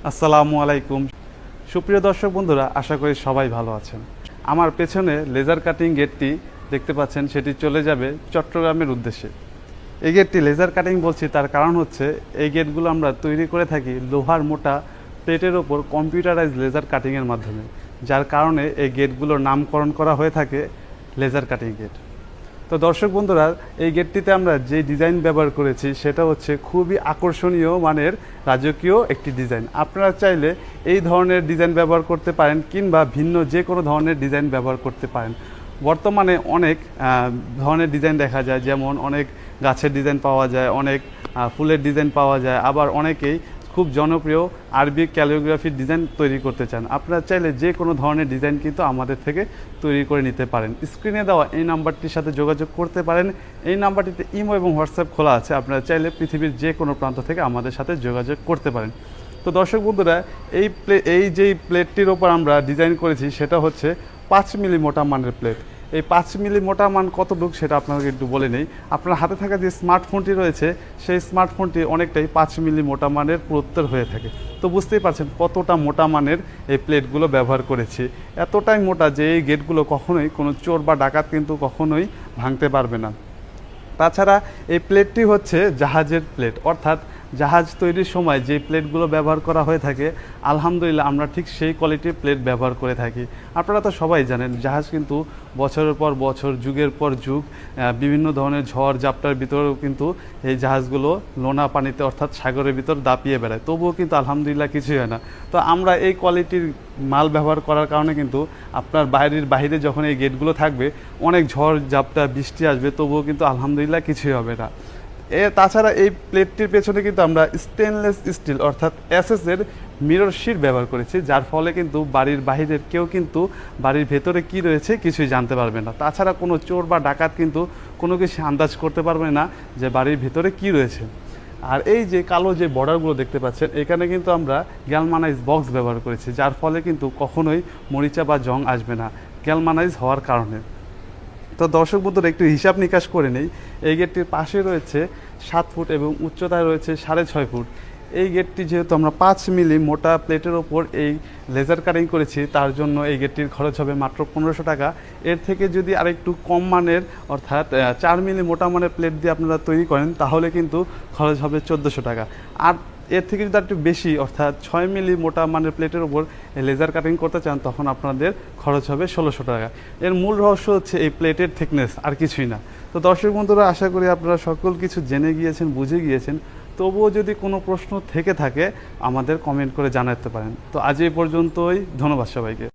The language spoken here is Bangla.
আসসালামু আলাইকুম। সুপ্রিয় দর্শক বন্ধুরা, আশা করি সবাই ভালো আছেন। আমার পেছনে লেজার কাটিং গেটটি দেখতে পাচ্ছেন, সেটি চলে যাবে চট্টগ্রামের উদ্দেশ্যে। এই গেটটি লেজার কাটিং বলছি তার কারণ হচ্ছে এই গেটগুলো আমরা তৈরি করে থাকি লোহার মোটা প্লেটের ওপর কম্পিউটারাইজ লেজার কাটিংয়ের মাধ্যমে, যার কারণে এই গেটগুলোর নামকরণ করা হয়ে থাকে লেজার কাটিং গেট। তো দর্শক বন্ধুরা, এই গেটটিতে আমরা যে ডিজাইন ব্যবহার করেছি সেটা হচ্ছে খুবই আকর্ষণীয় মানের রাজকীয় একটি ডিজাইন। আপনারা চাইলে এই ধরনের ডিজাইন ব্যবহার করতে পারেন কিংবা ভিন্ন যে কোনো ধরনের ডিজাইন ব্যবহার করতে পারেন। বর্তমানে অনেক ধরনের ডিজাইন দেখা যায়, যেমন অনেক গাছের ডিজাইন পাওয়া যায়, অনেক ফুলের ডিজাইন পাওয়া যায়, আবার অনেকেই খুব জনপ্রিয় আরবি ক্যালিগ্রাফির ডিজাইন তৈরি করতে চান। আপনারা চাইলে যে কোনো ধরনের ডিজাইন কিন্তু আমাদের থেকে তৈরি করে নিতে পারেন। স্ক্রিনে দেওয়া এই নাম্বারটির সাথে যোগাযোগ করতে পারেন। এই নাম্বারটিতে ইমো এবং হোয়াটসঅ্যাপ খোলা আছে, আপনারা চাইলে পৃথিবীর যে কোনো প্রান্ত থেকে আমাদের সাথে যোগাযোগ করতে পারেন। তো দর্শক বন্ধুরা, এই যেই প্লেটটির ওপর আমরা ডিজাইন করেছি সেটা হচ্ছে 5 মিলি মোটা মানের প্লেট। এই 5 মিলি মোটা মান কতটুকু সেটা আপনাকে একটু বলে নেই। আপনার হাতে থাকা যে স্মার্টফোনটি রয়েছে সেই স্মার্টফোনটি অনেকটাই 5 মিলি মোটা মানের পুরুত্বের হয়ে থাকে। তো বুঝতেই পারছেন কতটা মোটা মানের এই প্লেটগুলো ব্যবহার করেছি। এতটাই মোটা যে এই গেটগুলো কখনোই কোনো চোর বা ডাকাত কিন্তু কখনোই ভাঙতে পারবে না। তাছাড়া এই প্লেটটি হচ্ছে জাহাজের প্লেট, অর্থাৎ জাহাজ তৈরির সময় যে প্লেটগুলো ব্যবহার করা হয়ে থাকে, আলহামদুলিল্লাহ আমরা ঠিক সেই কোয়ালিটির প্লেট ব্যবহার করে থাকি। আপনারা তো সবাই জানেন জাহাজ কিন্তু বছরের পর বছর, যুগের পর যুগ বিভিন্ন ধরনের ঝড় ঝাপটার ভিতরেও কিন্তু এই জাহাজগুলো লোনা পানিতে অর্থাৎ সাগরের ভিতর দাপিয়ে বেড়ায়, তবুও কিন্তু আলহামদুলিল্লাহ কিছুই হয় না। তো আমরা এই কোয়ালিটির মাল ব্যবহার করার কারণে কিন্তু আপনার বাইরে যখন এই গেটগুলো থাকবে, অনেক ঝড় ঝাপটা বৃষ্টি আসবে, তবুও কিন্তু আলহামদুলিল্লাহ কিছুই হবে না। তাছাড়া এই প্লেটটির পেছনে কিন্তু আমরা স্টেনলেস স্টিল অর্থাৎ এসএসের মিরর শিট ব্যবহার করেছি, যার ফলে কিন্তু বাড়ির বাইরের কেউ কিন্তু বাড়ির ভেতরে কি রয়েছে কিছুই জানতে পারবে না। তাছাড়া কোনো চোর বা ডাকাত কিন্তু কোনো কিছু আন্দাজ করতে পারবে না যে বাড়ির ভেতরে কি রয়েছে। আর এই যে কালো যে বর্ডারগুলো দেখতে পাচ্ছেন, এখানে কিন্তু আমরা গ্যালমানাইজ বক্স ব্যবহার করেছি, যার ফলে কিন্তু কখনোই মরিচা বা জং আসবে না গ্যালমানাইজ হওয়ার কারণে। তো দর্শক বন্ধুরা, একটু হিসাব নিকাশ করে নেই। এই গেটটির পাশে রয়েছে 7 ফুট এবং উচ্চতায় রয়েছে 6.5 ফুট। এই গেটটি যেহেতু আমরা 5 মিলি মোটা প্লেটের ওপর এই লেজার কাটিং করেছি, তার জন্য এই গেটটির খরচ হবে মাত্র 1500 টাকা। এর থেকে যদি আরেকটু কম মানের অর্থাৎ 4 মিলি মোটা মানের প্লেট দিয়ে আপনারা তৈরি করেন, তাহলে কিন্তু খরচ হবে 1400 টাকা। আর এর থেকে যদি একটু বেশি অর্থাৎ 6 মিলি মোটা মানের প্লেটের ওপর লেজার কাটিং করতে চান, তখন আপনাদের খরচ হবে 1600 টাকা। এর মূল রহস্য হচ্ছে এই প্লেটের থিকনেস, আর কিছুই না। তো দর্শক বন্ধুরা, আশা করি আপনারা সকল কিছু জেনে গিয়েছেন, বুঝে গিয়েছেন। তবুও যদি কোনো প্রশ্ন থেকে থাকে আমাদের কমেন্ট করে জানাতে পারেন। তো আজ এই পর্যন্তই, ধন্যবাদ সবাইকে।